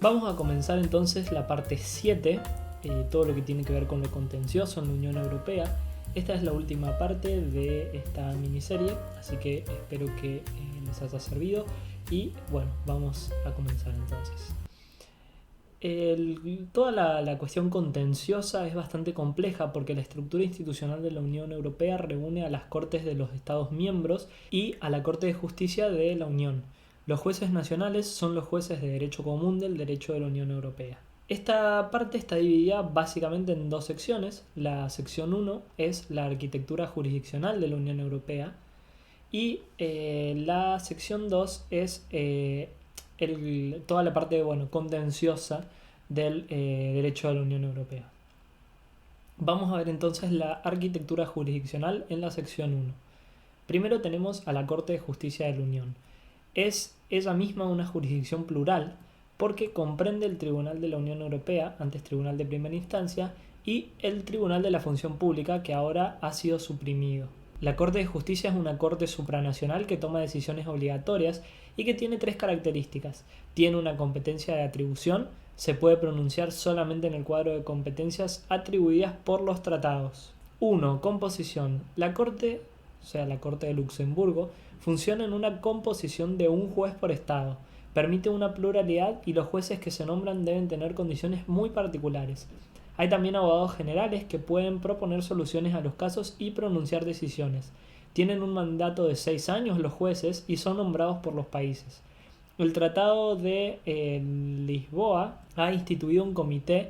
Vamos a comenzar entonces la parte 7, todo lo que tiene que ver con lo contencioso en la Unión Europea. Esta es la última parte de esta miniserie, así que espero que les haya servido y bueno, vamos a comenzar entonces. Toda la cuestión contenciosa es bastante compleja porque la estructura institucional de la Unión Europea reúne a las Cortes de los Estados miembros y a la Corte de Justicia de la Unión. Los jueces nacionales son los jueces de derecho común del derecho de la Unión Europea. Esta parte está dividida básicamente en dos secciones. La sección 1 es la arquitectura jurisdiccional de la Unión Europea y la sección 2 es toda la parte contenciosa del derecho de la Unión Europea. Vamos a ver entonces la arquitectura jurisdiccional en la sección 1. Primero tenemos a la Corte de Justicia de la Unión. Es ella misma una jurisdicción plural porque comprende el Tribunal de la Unión Europea, antes Tribunal de Primera Instancia, y el Tribunal de la Función Pública, que ahora ha sido suprimido. La Corte de Justicia es una corte supranacional que toma decisiones obligatorias y que tiene tres características. Tiene una competencia de atribución, se puede pronunciar solamente en el cuadro de competencias atribuidas por los tratados. 1. Composición. La Corte, o sea la Corte de Luxemburgo, funciona en una composición de un juez por estado. Permite una pluralidad y los jueces que se nombran deben tener condiciones muy particulares. Hay también abogados generales que pueden proponer soluciones a los casos y pronunciar decisiones. Tienen un mandato de 6 años los jueces y son nombrados por los países. El Tratado de Lisboa ha instituido un comité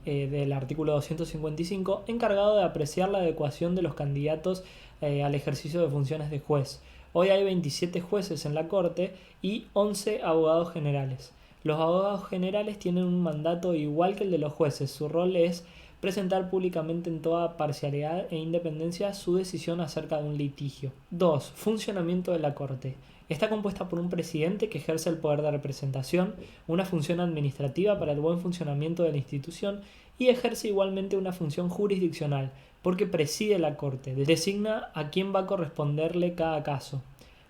del artículo 255 encargado de apreciar la adecuación de los candidatos al ejercicio de funciones de juez. Hoy hay 27 jueces en la Corte y 11 abogados generales. Los abogados generales tienen un mandato igual que el de los jueces. Su rol es presentar públicamente en toda parcialidad e independencia su decisión acerca de un litigio. 2. Funcionamiento de la Corte. Está compuesta por un presidente que ejerce el poder de representación, una función administrativa para el buen funcionamiento de la institución y ejerce igualmente una función jurisdiccional, porque preside la Corte, designa a quién va a corresponderle cada caso.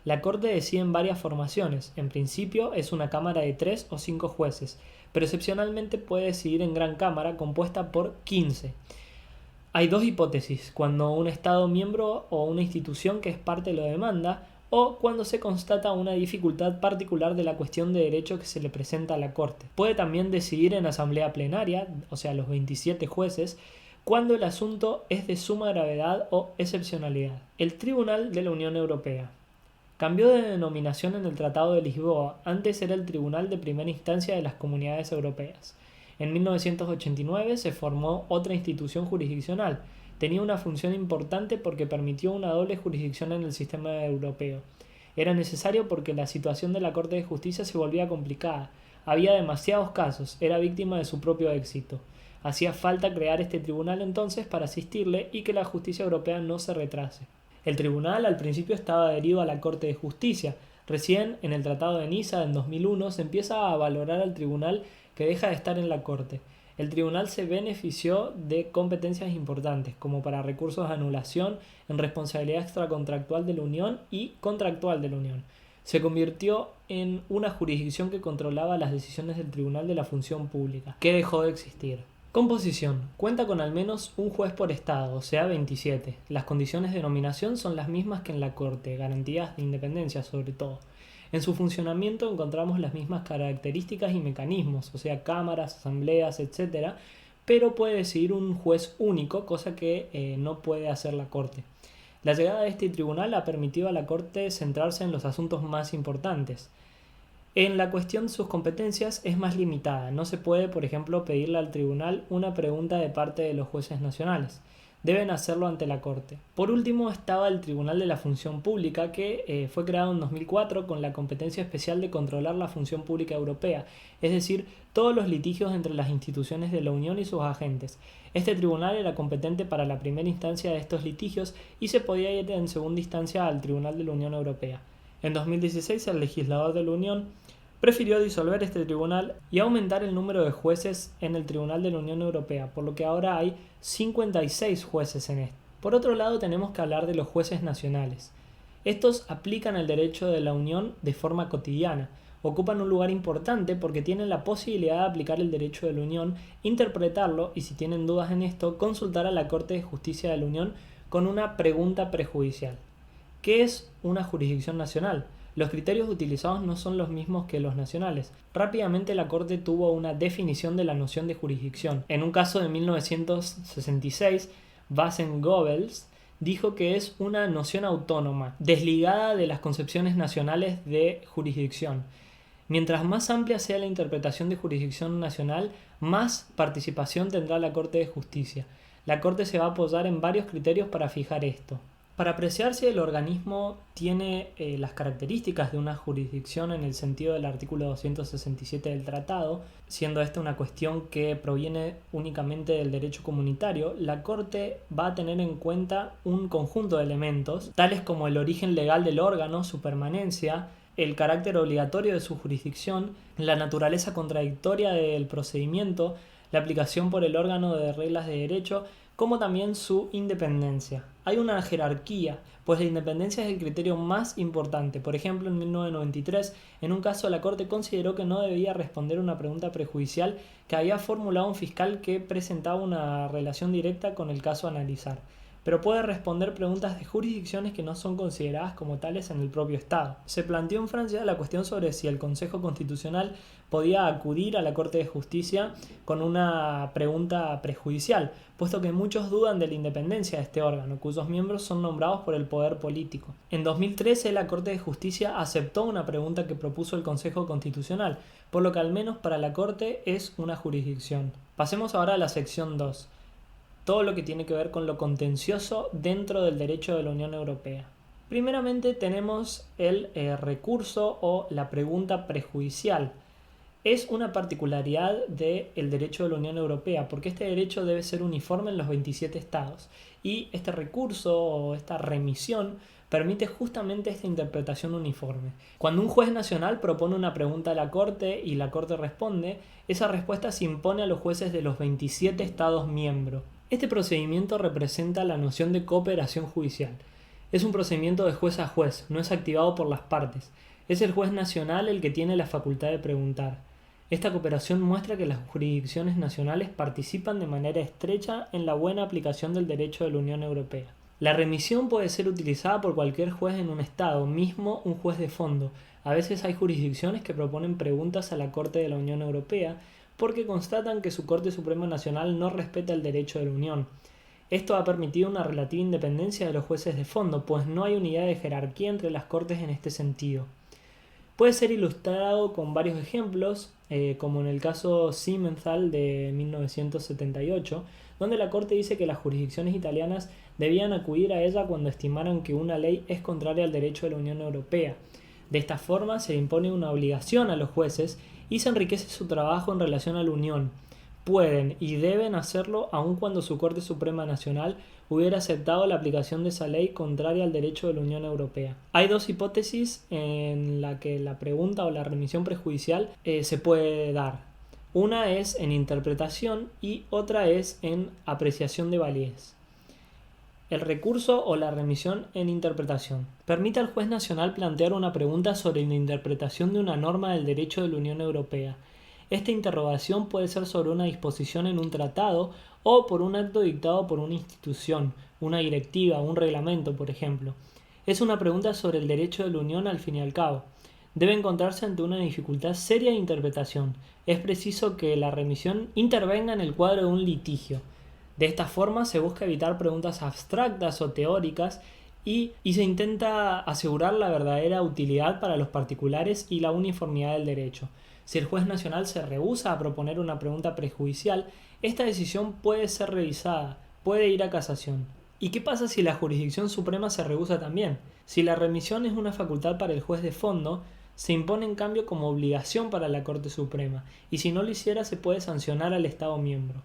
La Corte decide en varias formaciones. En principio es una cámara de 3 o 5 jueces, pero excepcionalmente puede decidir en gran cámara compuesta por 15. Hay dos hipótesis: cuando un Estado miembro o una institución que es parte lo demanda, o cuando se constata una dificultad particular de la cuestión de derecho que se le presenta a la Corte. Puede también decidir en asamblea plenaria, o sea los 27 jueces, cuando el asunto es de suma gravedad o excepcionalidad. El Tribunal de la Unión Europea cambió de denominación en el Tratado de Lisboa. Antes era el Tribunal de Primera Instancia de las Comunidades Europeas. En 1989 se formó otra institución jurisdiccional. Tenía una función importante porque permitió una doble jurisdicción en el sistema europeo. Era necesario porque la situación de la Corte de Justicia se volvía complicada. Había demasiados casos, era víctima de su propio éxito. Hacía falta crear este tribunal entonces para asistirle y que la justicia europea no se retrase. El tribunal al principio estaba adherido a la Corte de Justicia. Recién en el Tratado de Niza en 2001 se empieza a valorar al tribunal que deja de estar en la Corte. El tribunal se benefició de competencias importantes, como para recursos de anulación en responsabilidad extracontractual de la Unión y contractual de la Unión. Se convirtió en una jurisdicción que controlaba las decisiones del Tribunal de la Función Pública, que dejó de existir. Composición. Cuenta con al menos un juez por estado, o sea 27. Las condiciones de nominación son las mismas que en la Corte, garantías de independencia sobre todo. En su funcionamiento encontramos las mismas características y mecanismos, o sea cámaras, asambleas, etc., pero puede decidir un juez único, cosa que no puede hacer la Corte. La llegada de este tribunal ha permitido a la Corte centrarse en los asuntos más importantes. En la cuestión de sus competencias es más limitada. No se puede, por ejemplo, pedirle al tribunal una pregunta de parte de los jueces nacionales. Deben hacerlo ante la Corte. Por último estaba el Tribunal de la Función Pública, que fue creado en 2004 con la competencia especial de controlar la función pública europea, es decir, todos los litigios entre las instituciones de la Unión y sus agentes. Este tribunal era competente para la primera instancia de estos litigios y se podía ir en segunda instancia al Tribunal de la Unión Europea. En 2016 el legislador de la Unión prefirió disolver este tribunal y aumentar el número de jueces en el Tribunal de la Unión Europea, por lo que ahora hay 56 jueces en este. Por otro lado, tenemos que hablar de los jueces nacionales. Estos aplican el derecho de la Unión de forma cotidiana, ocupan un lugar importante porque tienen la posibilidad de aplicar el derecho de la Unión, interpretarlo y, si tienen dudas en esto, consultar a la Corte de Justicia de la Unión con una pregunta prejudicial. ¿Qué es una jurisdicción nacional? Los criterios utilizados no son los mismos que los nacionales. Rápidamente la Corte tuvo una definición de la noción de jurisdicción. En un caso de 1966, Wassen-Goebbels dijo que es una noción autónoma, desligada de las concepciones nacionales de jurisdicción. Mientras más amplia sea la interpretación de jurisdicción nacional, más participación tendrá la Corte de Justicia. La Corte se va a apoyar en varios criterios para fijar esto. Para apreciar si el organismo tiene las características de una jurisdicción en el sentido del artículo 267 del tratado, siendo esta una cuestión que proviene únicamente del derecho comunitario, la Corte va a tener en cuenta un conjunto de elementos, tales como el origen legal del órgano, su permanencia, el carácter obligatorio de su jurisdicción, la naturaleza contradictoria del procedimiento, la aplicación por el órgano de reglas de derecho, como también su independencia. Hay una jerarquía, pues la independencia es el criterio más importante. Por ejemplo, en 1993, en un caso la Corte consideró que no debía responder una pregunta prejudicial que había formulado un fiscal que presentaba una relación directa con el caso a analizar, pero puede responder preguntas de jurisdicciones que no son consideradas como tales en el propio Estado. Se planteó en Francia la cuestión sobre si el Consejo Constitucional podía acudir a la Corte de Justicia con una pregunta prejudicial, puesto que muchos dudan de la independencia de este órgano, cuyos miembros son nombrados por el poder político. En 2013, la Corte de Justicia aceptó una pregunta que propuso el Consejo Constitucional, por lo que al menos para la Corte es una jurisdicción. Pasemos ahora a la sección 2. Todo lo que tiene que ver con lo contencioso dentro del derecho de la Unión Europea. Primeramente tenemos el recurso o la pregunta prejudicial. Es una particularidad del derecho de la Unión Europea, porque este derecho debe ser uniforme en los 27 estados, y este recurso o esta remisión permite justamente esta interpretación uniforme. Cuando un juez nacional propone una pregunta a la Corte y la Corte responde, esa respuesta se impone a los jueces de los 27 estados miembros. Este procedimiento representa la noción de cooperación judicial. Es un procedimiento de juez a juez, no es activado por las partes. Es el juez nacional el que tiene la facultad de preguntar. Esta cooperación muestra que las jurisdicciones nacionales participan de manera estrecha en la buena aplicación del derecho de la Unión Europea. La remisión puede ser utilizada por cualquier juez en un estado, mismo un juez de fondo. A veces hay jurisdicciones que proponen preguntas a la Corte de la Unión Europea porque constatan que su Corte Suprema Nacional no respeta el derecho de la Unión. Esto ha permitido una relativa independencia de los jueces de fondo, pues no hay unidad de jerarquía entre las Cortes en este sentido. Puede ser ilustrado con varios ejemplos, como en el caso Simmenthal de 1978, donde la Corte dice que las jurisdicciones italianas debían acudir a ella cuando estimaran que una ley es contraria al derecho de la Unión Europea. De esta forma se impone una obligación a los jueces y se enriquece su trabajo en relación a la Unión. Pueden y deben hacerlo aun cuando su Corte Suprema Nacional hubiera aceptado la aplicación de esa ley contraria al derecho de la Unión Europea. Hay dos hipótesis en la que la pregunta o la remisión prejudicial se puede dar. Una es en interpretación y otra es en apreciación de validez. El recurso o la remisión en interpretación. Permite al juez nacional plantear una pregunta sobre la interpretación de una norma del derecho de la Unión Europea. Esta interrogación puede ser sobre una disposición en un tratado o por un acto dictado por una institución, una directiva, un reglamento, por ejemplo. Es una pregunta sobre el derecho de la Unión al fin y al cabo. Debe encontrarse ante una dificultad seria de interpretación. Es preciso que la remisión intervenga en el cuadro de un litigio. De esta forma se busca evitar preguntas abstractas o teóricas y se intenta asegurar la verdadera utilidad para los particulares y la uniformidad del derecho. Si el juez nacional se rehúsa a proponer una pregunta prejudicial, esta decisión puede ser revisada, puede ir a casación. ¿Y qué pasa si la jurisdicción suprema se rehúsa también? Si la remisión es una facultad para el juez de fondo, se impone en cambio como obligación para la Corte Suprema, y si no lo hiciera se puede sancionar al Estado miembro.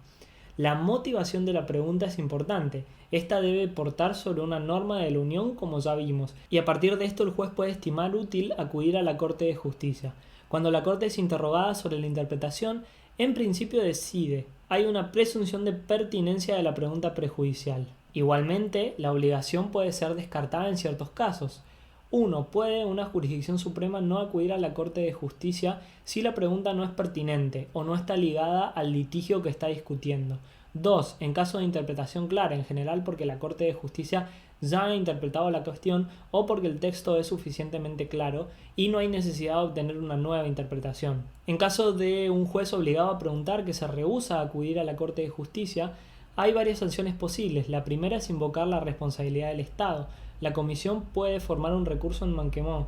La motivación de la pregunta es importante. Esta debe portar sobre una norma de la Unión, como ya vimos, y a partir de esto el juez puede estimar útil acudir a la Corte de Justicia. Cuando la Corte es interrogada sobre la interpretación, en principio decide. Hay una presunción de pertinencia de la pregunta prejudicial. Igualmente, la obligación puede ser descartada en ciertos casos. 1. Puede una jurisdicción suprema no acudir a la Corte de Justicia si la pregunta no es pertinente o no está ligada al litigio que está discutiendo. 2. En caso de interpretación clara, en general porque la Corte de Justicia ya ha interpretado la cuestión o porque el texto es suficientemente claro y no hay necesidad de obtener una nueva interpretación. En caso de un juez obligado a preguntar que se rehúsa a acudir a la Corte de Justicia, hay varias sanciones posibles. La primera es invocar la responsabilidad del Estado. La Comisión puede formar un recurso en manquemón,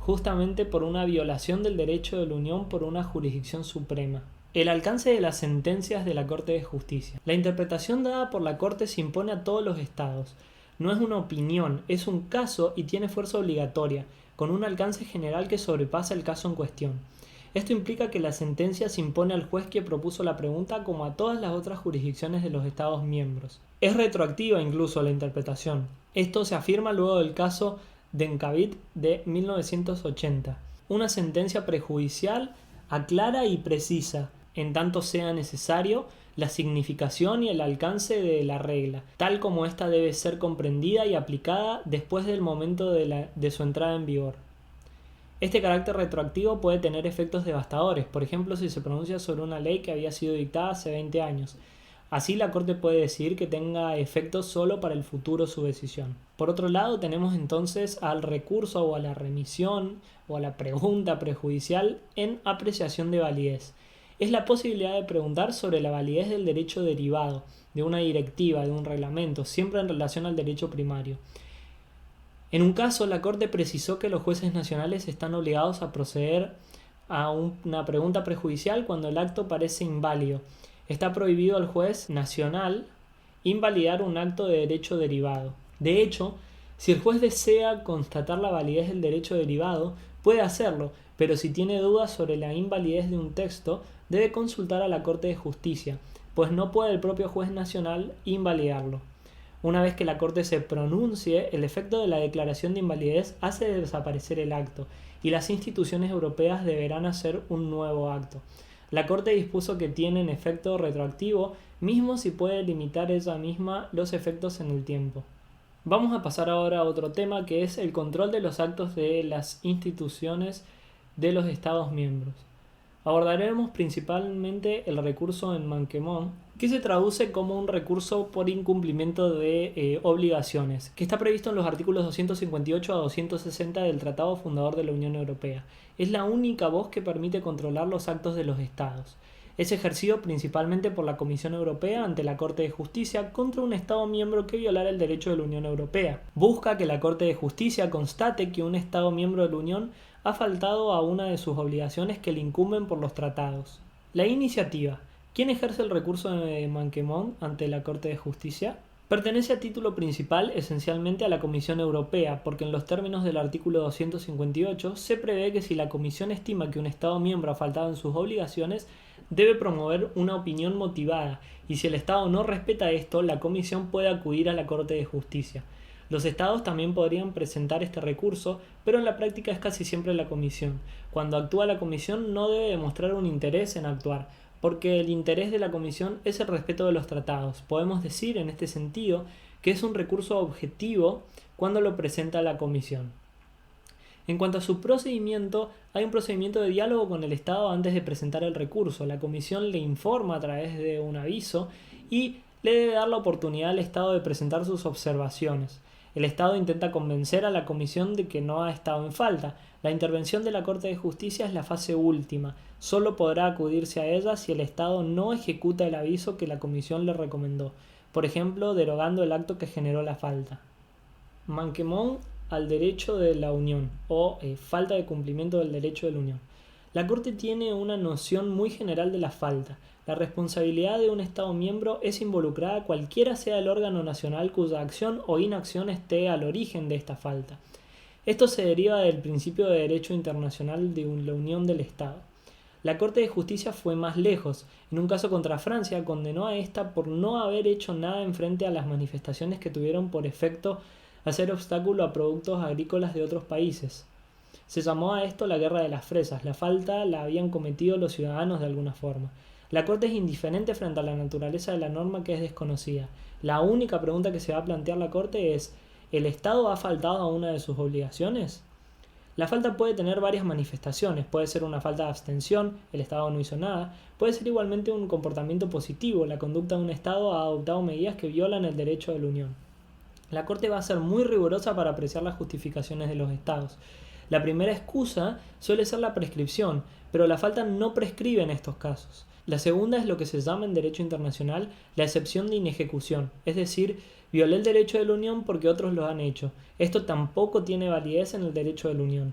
justamente por una violación del derecho de la Unión por una jurisdicción suprema. El alcance de las sentencias de la Corte de Justicia. La interpretación dada por la Corte se impone a todos los Estados. No es una opinión, es un caso y tiene fuerza obligatoria, con un alcance general que sobrepasa el caso en cuestión. Esto implica que la sentencia se impone al juez que propuso la pregunta como a todas las otras jurisdicciones de los Estados miembros. Es retroactiva incluso la interpretación. Esto se afirma luego del caso Denkavit de 1980. Una sentencia prejudicial aclara y precisa, en tanto sea necesario, la significación y el alcance de la regla, tal como ésta debe ser comprendida y aplicada después del momento de su entrada en vigor. Este carácter retroactivo puede tener efectos devastadores, por ejemplo si se pronuncia sobre una ley que había sido dictada hace 20 años. Así la Corte puede decidir que tenga efectos solo para el futuro su decisión. Por otro lado tenemos entonces al recurso o a la remisión o a la pregunta prejudicial en apreciación de validez. Es la posibilidad de preguntar sobre la validez del derecho derivado, de una directiva, de un reglamento, siempre en relación al derecho primario. En un caso, la Corte precisó que los jueces nacionales están obligados a proceder a una pregunta prejudicial cuando el acto parece inválido. Está prohibido al juez nacional invalidar un acto de derecho derivado. De hecho, si el juez desea constatar la validez del derecho derivado, puede hacerlo, pero si tiene dudas sobre la invalidez de un texto, debe consultar a la Corte de Justicia, pues no puede el propio juez nacional invalidarlo. Una vez que la Corte se pronuncie, el efecto de la declaración de invalidez hace desaparecer el acto, y las instituciones europeas deberán hacer un nuevo acto. La Corte dispuso que tienen efecto retroactivo, mismo si puede limitar ella misma los efectos en el tiempo. Vamos a pasar ahora a otro tema, que es el control de los actos de las instituciones de los Estados miembros. Abordaremos principalmente el recurso en manquemón, que se traduce como un recurso por incumplimiento de obligaciones, que está previsto en los artículos 258 a 260 del Tratado Fundador de la Unión Europea. Es la única voz que permite controlar los actos de los Estados. Es ejercido principalmente por la Comisión Europea ante la Corte de Justicia contra un Estado miembro que violara el derecho de la Unión Europea. Busca que la Corte de Justicia constate que un Estado miembro de la Unión ha faltado a una de sus obligaciones que le incumben por los tratados. La iniciativa. ¿Quién ejerce el recurso de manquemón ante la Corte de Justicia? Pertenece a título principal esencialmente a la Comisión Europea, porque en los términos del artículo 258 se prevé que si la Comisión estima que un Estado miembro ha faltado en sus obligaciones, debe promover una opinión motivada, y si el Estado no respeta esto, la Comisión puede acudir a la Corte de Justicia. Los Estados también podrían presentar este recurso, pero en la práctica es casi siempre la Comisión. Cuando actúa la Comisión no debe demostrar un interés en actuar, porque el interés de la Comisión es el respeto de los tratados. Podemos decir en este sentido que es un recurso objetivo cuando lo presenta la Comisión. En cuanto a su procedimiento, hay un procedimiento de diálogo con el Estado antes de presentar el recurso. La Comisión le informa a través de un aviso y le debe dar la oportunidad al Estado de presentar sus observaciones. El Estado intenta convencer a la Comisión de que no ha estado en falta. La intervención de la Corte de Justicia es la fase última. Solo podrá acudirse a ella si el Estado no ejecuta el aviso que la Comisión le recomendó, por ejemplo, derogando el acto que generó la falta. Manquemón al derecho de la Unión o falta de cumplimiento del derecho de la Unión. La Corte tiene una noción muy general de la falta. La responsabilidad de un Estado miembro es involucrada cualquiera sea el órgano nacional cuya acción o inacción esté al origen de esta falta. Esto se deriva del principio de derecho internacional de la unión del Estado. La Corte de Justicia fue más lejos. En un caso contra Francia, condenó a esta por no haber hecho nada en frente a las manifestaciones que tuvieron por efecto hacer obstáculo a productos agrícolas de otros países. Se llamó a esto la Guerra de las Fresas. La falta la habían cometido los ciudadanos de alguna forma. La Corte es indiferente frente a la naturaleza de la norma que es desconocida. La única pregunta que se va a plantear la Corte es: ¿El Estado ha faltado a una de sus obligaciones? La falta puede tener varias manifestaciones, puede ser una falta de abstención, el Estado no hizo nada, puede ser igualmente un comportamiento positivo, la conducta de un Estado ha adoptado medidas que violan el derecho de la Unión. La Corte va a ser muy rigurosa para apreciar las justificaciones de los Estados. La primera excusa suele ser la prescripción, pero la falta no prescribe en estos casos. La segunda es lo que se llama en derecho internacional la excepción de inejecución, es decir, violé el derecho de la Unión porque otros lo han hecho. Esto tampoco tiene validez en el derecho de la Unión.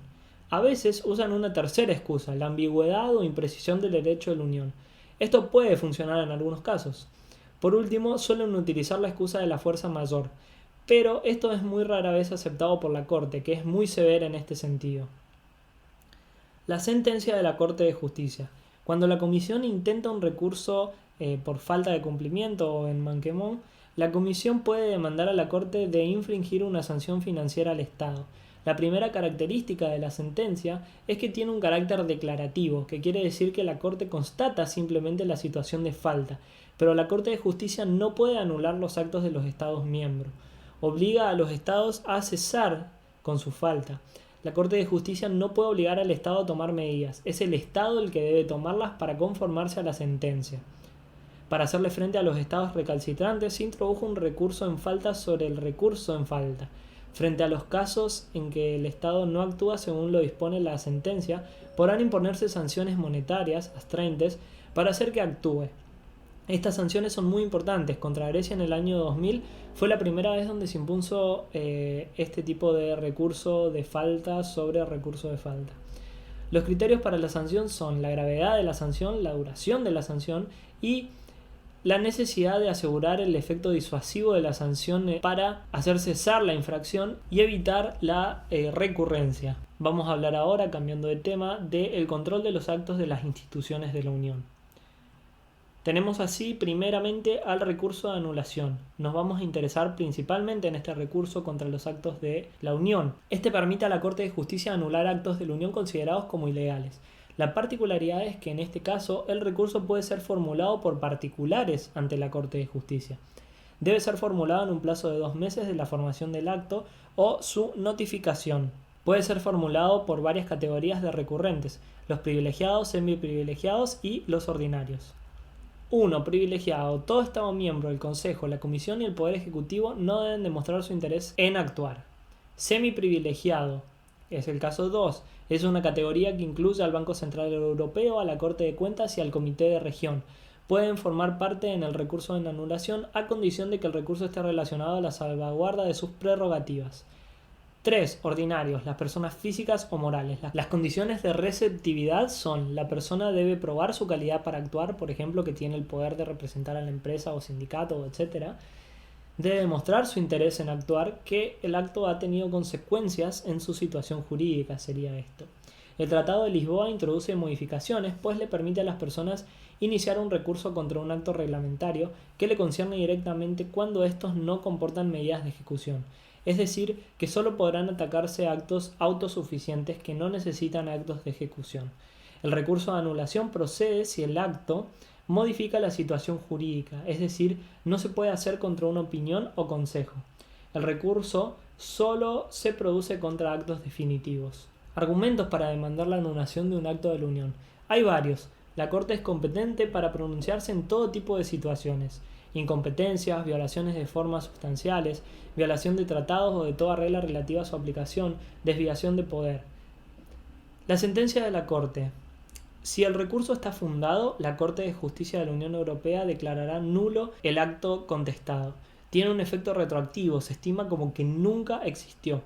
A veces usan una tercera excusa, la ambigüedad o imprecisión del derecho de la Unión. Esto puede funcionar en algunos casos. Por último, suelen utilizar la excusa de la fuerza mayor, pero esto es muy rara vez aceptado por la Corte, que es muy severa en este sentido. La sentencia de la Corte de Justicia. Cuando la Comisión intenta un recurso por falta de cumplimiento o en manquemón, la Comisión puede demandar a la Corte de infringir una sanción financiera al Estado. La primera característica de la sentencia es que tiene un carácter declarativo, que quiere decir que la Corte constata simplemente la situación de falta, pero la Corte de Justicia no puede anular los actos de los Estados miembros. Obliga a los Estados a cesar con su falta. La Corte de Justicia no puede obligar al Estado a tomar medidas, es el Estado el que debe tomarlas para conformarse a la sentencia. Para hacerle frente a los estados recalcitrantes, se introdujo un recurso en falta sobre el recurso en falta. Frente a los casos en que el Estado no actúa según lo dispone la sentencia, podrán imponerse sanciones monetarias, astreintées, para hacer que actúe. Estas sanciones son muy importantes. Contra Grecia en el año 2000 fue la primera vez donde se impuso este tipo de recurso de falta sobre recurso de falta. Los criterios para la sanción son la gravedad de la sanción, la duración de la sanción y la necesidad de asegurar el efecto disuasivo de la sanción para hacer cesar la infracción y evitar la recurrencia. Vamos a hablar ahora, cambiando de tema, del control de los actos de las instituciones de la Unión. Tenemos así primeramente al recurso de anulación. Nos vamos a interesar principalmente en este recurso contra los actos de la Unión. Este permite a la Corte de Justicia anular actos de la Unión considerados como ilegales. La particularidad es que en este caso el recurso puede ser formulado por particulares ante la Corte de Justicia. Debe ser formulado en un plazo de 2 meses de la formación del acto o su notificación. Puede ser formulado por varias categorías de recurrentes, los privilegiados, semiprivilegiados y los ordinarios. 1. Privilegiado. Todo Estado miembro, el Consejo, la Comisión y el Poder Ejecutivo no deben demostrar su interés en actuar. Semiprivilegiado. Es el caso 2. Es una categoría que incluye al Banco Central Europeo, a la Corte de Cuentas y al Comité de Región. Pueden formar parte en el recurso de anulación a condición de que el recurso esté relacionado a la salvaguarda de sus prerrogativas. 3. Ordinarios, las personas físicas o morales. Las condiciones de receptividad son: la persona debe probar su calidad para actuar, por ejemplo, que tiene el poder de representar a la empresa o sindicato, etc. Debe demostrar su interés en actuar, que el acto ha tenido consecuencias en su situación jurídica, sería esto. El Tratado de Lisboa introduce modificaciones, pues le permite a las personas iniciar un recurso contra un acto reglamentario que le concierne directamente cuando estos no comportan medidas de ejecución. Es decir, que solo podrán atacarse actos autosuficientes que no necesitan actos de ejecución. El recurso de anulación procede si el acto modifica la situación jurídica, es decir, no se puede hacer contra una opinión o consejo. El recurso solo se produce contra actos definitivos. Argumentos para demandar la anulación de un acto de la Unión. Hay varios. La Corte es competente para pronunciarse en todo tipo de situaciones: incompetencias, violaciones de formas sustanciales, violación de tratados o de toda regla relativa a su aplicación, desviación de poder. La sentencia de la Corte. Si el recurso está fundado, la Corte de Justicia de la Unión Europea declarará nulo el acto contestado. Tiene un efecto retroactivo, se estima como que nunca existió.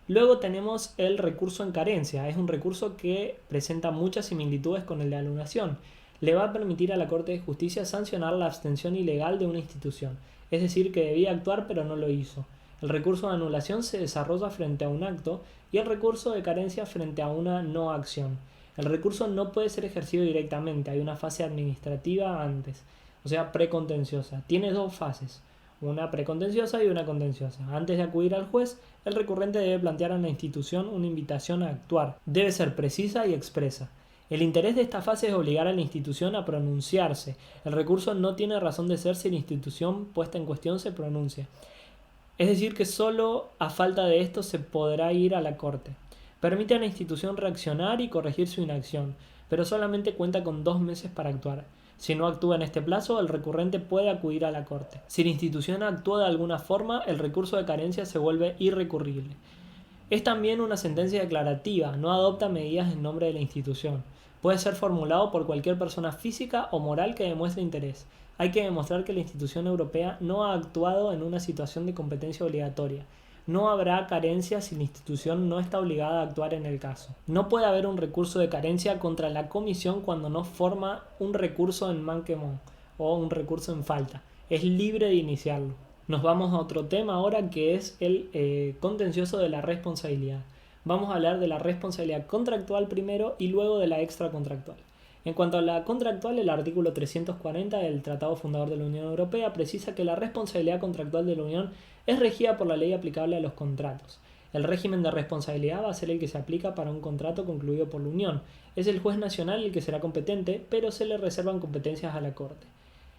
Luego tenemos el recurso en carencia. Es un recurso que presenta muchas similitudes con el de anulación. Le va a permitir a la Corte de Justicia sancionar la abstención ilegal de una institución, es decir, que debía actuar pero no lo hizo. El recurso de anulación se desarrolla frente a un acto y el recurso de carencia frente a una no acción. El recurso no puede ser ejercido directamente, hay una fase administrativa antes, o sea, precontenciosa. Tiene 2 fases, una precontenciosa y una contenciosa. Antes de acudir al juez, el recurrente debe plantear a la institución una invitación a actuar. Debe ser precisa y expresa. El interés de esta fase es obligar a la institución a pronunciarse. El recurso no tiene razón de ser si la institución puesta en cuestión se pronuncia. Es decir, que solo a falta de esto se podrá ir a la Corte. Permite a la institución reaccionar y corregir su inacción, pero solamente cuenta con 2 meses para actuar. Si no actúa en este plazo, el recurrente puede acudir a la Corte. Si la institución actúa de alguna forma, el recurso de carencia se vuelve irrecurrible. Es también una sentencia declarativa, no adopta medidas en nombre de la institución. Puede ser formulado por cualquier persona física o moral que demuestre interés. Hay que demostrar que la institución europea no ha actuado en una situación de competencia obligatoria. No habrá carencia si la institución no está obligada a actuar en el caso. No puede haber un recurso de carencia contra la Comisión cuando no forma un recurso en manquement o un recurso en falta. Es libre de iniciarlo. Nos vamos a otro tema ahora, que es el contencioso de la responsabilidad. Vamos a hablar de la responsabilidad contractual primero y luego de la extracontractual. En cuanto a la contractual, el artículo 340 del Tratado Fundador de la Unión Europea precisa que la responsabilidad contractual de la Unión es regida por la ley aplicable a los contratos. El régimen de responsabilidad va a ser el que se aplica para un contrato concluido por la Unión. Es el juez nacional el que será competente, pero se le reservan competencias a la Corte.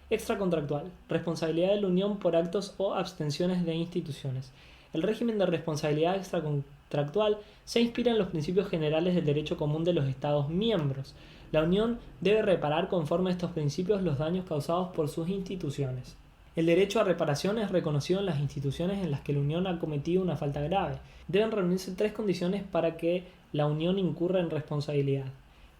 Extracontractual. Responsabilidad de la Unión por actos o abstenciones de instituciones. El régimen de responsabilidad extracontractual se inspira en los principios generales del derecho común de los Estados miembros. La Unión debe reparar conforme a estos principios los daños causados por sus instituciones. El derecho a reparación es reconocido en las instituciones en las que la Unión ha cometido una falta grave. Deben reunirse 3 condiciones para que la Unión incurra en responsabilidad.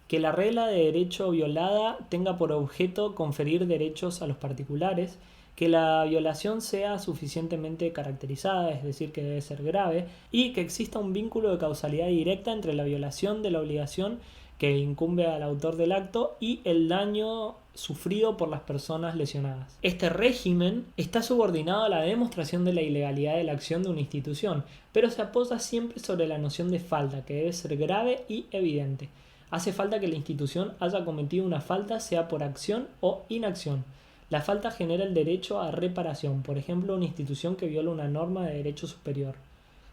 Que la regla de derecho violada tenga por objeto conferir derechos a los particulares, que la violación sea suficientemente caracterizada, es decir, que debe ser grave, y que exista un vínculo de causalidad directa entre la violación de la obligación que incumbe al autor del acto y el daño sufrido por las personas lesionadas. Este régimen está subordinado a la demostración de la ilegalidad de la acción de una institución, pero se apoya siempre sobre la noción de falta, que debe ser grave y evidente. Hace falta que la institución haya cometido una falta, sea por acción o inacción. La falta genera el derecho a reparación, por ejemplo, una institución que viola una norma de derecho superior.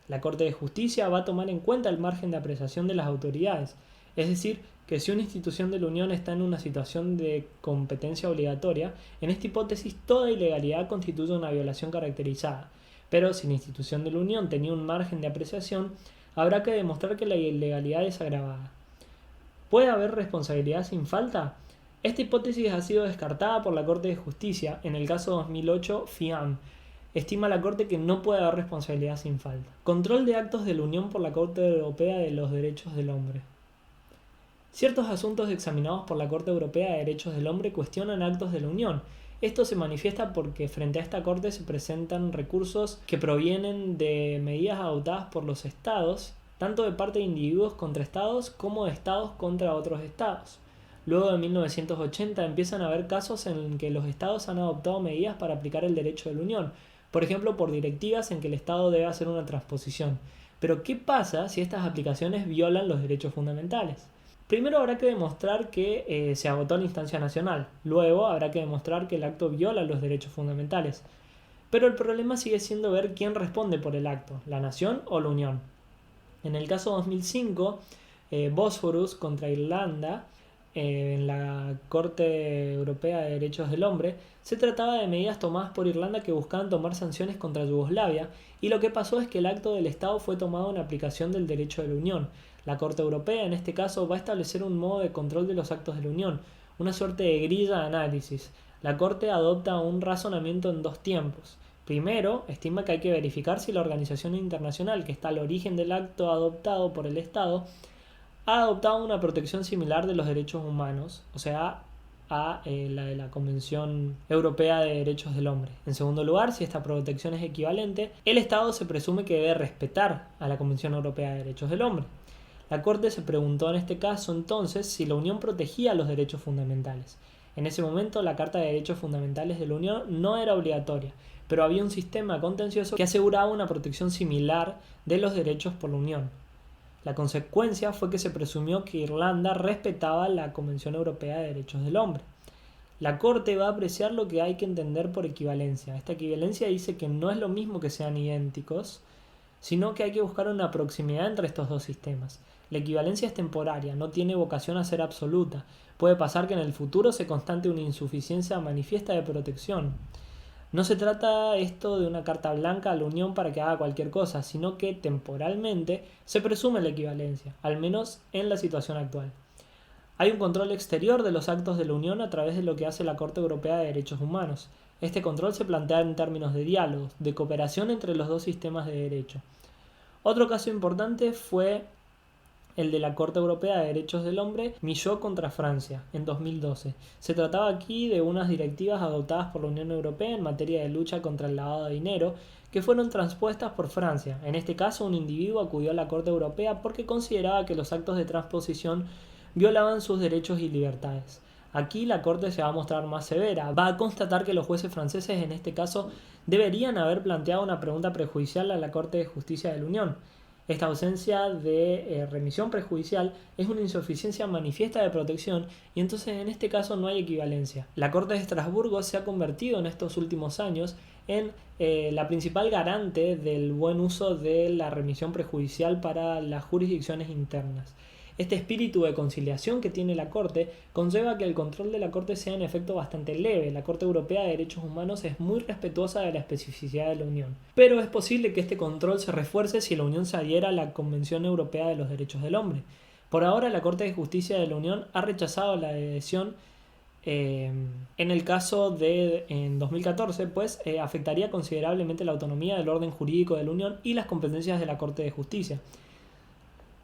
La Corte de Justicia va a tomar en cuenta el margen de apreciación de las autoridades, es decir, que si una institución de la Unión está en una situación de competencia obligatoria, en esta hipótesis toda ilegalidad constituye una violación caracterizada, pero si la institución de la Unión tenía un margen de apreciación, habrá que demostrar que la ilegalidad es agravada. ¿Puede haber responsabilidad sin falta? Esta hipótesis ha sido descartada por la Corte de Justicia en el caso 2008 FIAM. Estima la Corte que no puede haber responsabilidad sin falta. Control de actos de la Unión por la Corte Europea de los Derechos del Hombre. Ciertos asuntos examinados por la Corte Europea de Derechos del Hombre cuestionan actos de la Unión. Esto se manifiesta porque frente a esta Corte se presentan recursos que provienen de medidas adoptadas por los Estados, tanto de parte de individuos contra Estados como de Estados contra otros Estados. Luego de 1980 empiezan a haber casos en que los Estados han adoptado medidas para aplicar el derecho de la Unión, por ejemplo por directivas en que el Estado debe hacer una transposición. Pero ¿qué pasa si estas aplicaciones violan los derechos fundamentales? Primero habrá que demostrar que se agotó la instancia nacional, luego habrá que demostrar que el acto viola los derechos fundamentales. Pero el problema sigue siendo ver quién responde por el acto, la nación o la Unión. En el caso 2005, Bosphorus contra Irlanda, en la Corte Europea de Derechos del Hombre, se trataba de medidas tomadas por Irlanda que buscaban tomar sanciones contra Yugoslavia, y lo que pasó es que el acto del Estado fue tomado en aplicación del derecho de la Unión. La Corte Europea, en este caso, va a establecer un modo de control de los actos de la Unión, una suerte de grilla de análisis. La Corte adopta un razonamiento en 2 tiempos. Primero, estima que hay que verificar si la organización internacional que está al origen del acto adoptado por el Estado ha adoptado una protección similar de los derechos humanos, o sea, a la de la Convención Europea de Derechos del Hombre. En segundo lugar, si esta protección es equivalente, el Estado se presume que debe respetar a la Convención Europea de Derechos del Hombre. La Corte se preguntó en este caso entonces si la Unión protegía los derechos fundamentales. En ese momento la Carta de Derechos Fundamentales de la Unión no era obligatoria, pero había un sistema contencioso que aseguraba una protección similar de los derechos por la Unión. La consecuencia fue que se presumió que Irlanda respetaba la Convención Europea de Derechos del Hombre. La Corte va a apreciar lo que hay que entender por equivalencia. Esta equivalencia dice que no es lo mismo que sean idénticos, sino que hay que buscar una proximidad entre estos 2 sistemas. La equivalencia es temporaria, no tiene vocación a ser absoluta. Puede pasar que en el futuro se constate una insuficiencia manifiesta de protección. No se trata esto de una carta blanca a la Unión para que haga cualquier cosa, sino que temporalmente se presume la equivalencia, al menos en la situación actual. Hay un control exterior de los actos de la Unión a través de lo que hace la Corte Europea de Derechos Humanos. Este control se plantea en términos de diálogo, de cooperación entre los dos sistemas de derecho. Otro caso importante fue el de la Corte Europea de Derechos del Hombre, Millot contra Francia, en 2012. Se trataba aquí de unas directivas adoptadas por la Unión Europea en materia de lucha contra el lavado de dinero, que fueron transpuestas por Francia. En este caso, un individuo acudió a la Corte Europea porque consideraba que los actos de transposición violaban sus derechos y libertades. Aquí la Corte se va a mostrar más severa, va a constatar que los jueces franceses en este caso deberían haber planteado una pregunta prejudicial a la Corte de Justicia de la Unión. Esta ausencia de remisión prejudicial es una insuficiencia manifiesta de protección y entonces en este caso no hay equivalencia. La Corte de Estrasburgo se ha convertido en estos últimos años en la principal garante del buen uso de la remisión prejudicial para las jurisdicciones internas. Este espíritu de conciliación que tiene la Corte conlleva que el control de la Corte sea en efecto bastante leve. La Corte Europea de Derechos Humanos es muy respetuosa de la especificidad de la Unión. Pero es posible que este control se refuerce si la Unión se adhiera a la Convención Europea de los Derechos del Hombre. Por ahora, la Corte de Justicia de la Unión ha rechazado la adhesión en el caso de en 2014, pues afectaría considerablemente la autonomía del orden jurídico de la Unión y las competencias de la Corte de Justicia.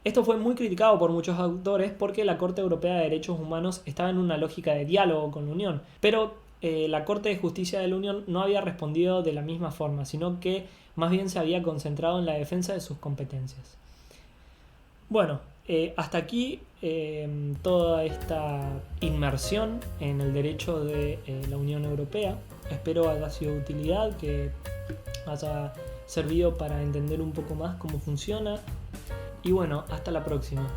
Esto fue muy criticado por muchos autores porque la Corte Europea de Derechos Humanos estaba en una lógica de diálogo con la Unión, pero la Corte de Justicia de la Unión no había respondido de la misma forma, sino que más bien se había concentrado en la defensa de sus competencias. Bueno, hasta aquí toda esta inmersión en el derecho de la Unión Europea. Espero haya sido de utilidad, que haya servido para entender un poco más cómo funciona. Y bueno, hasta la próxima.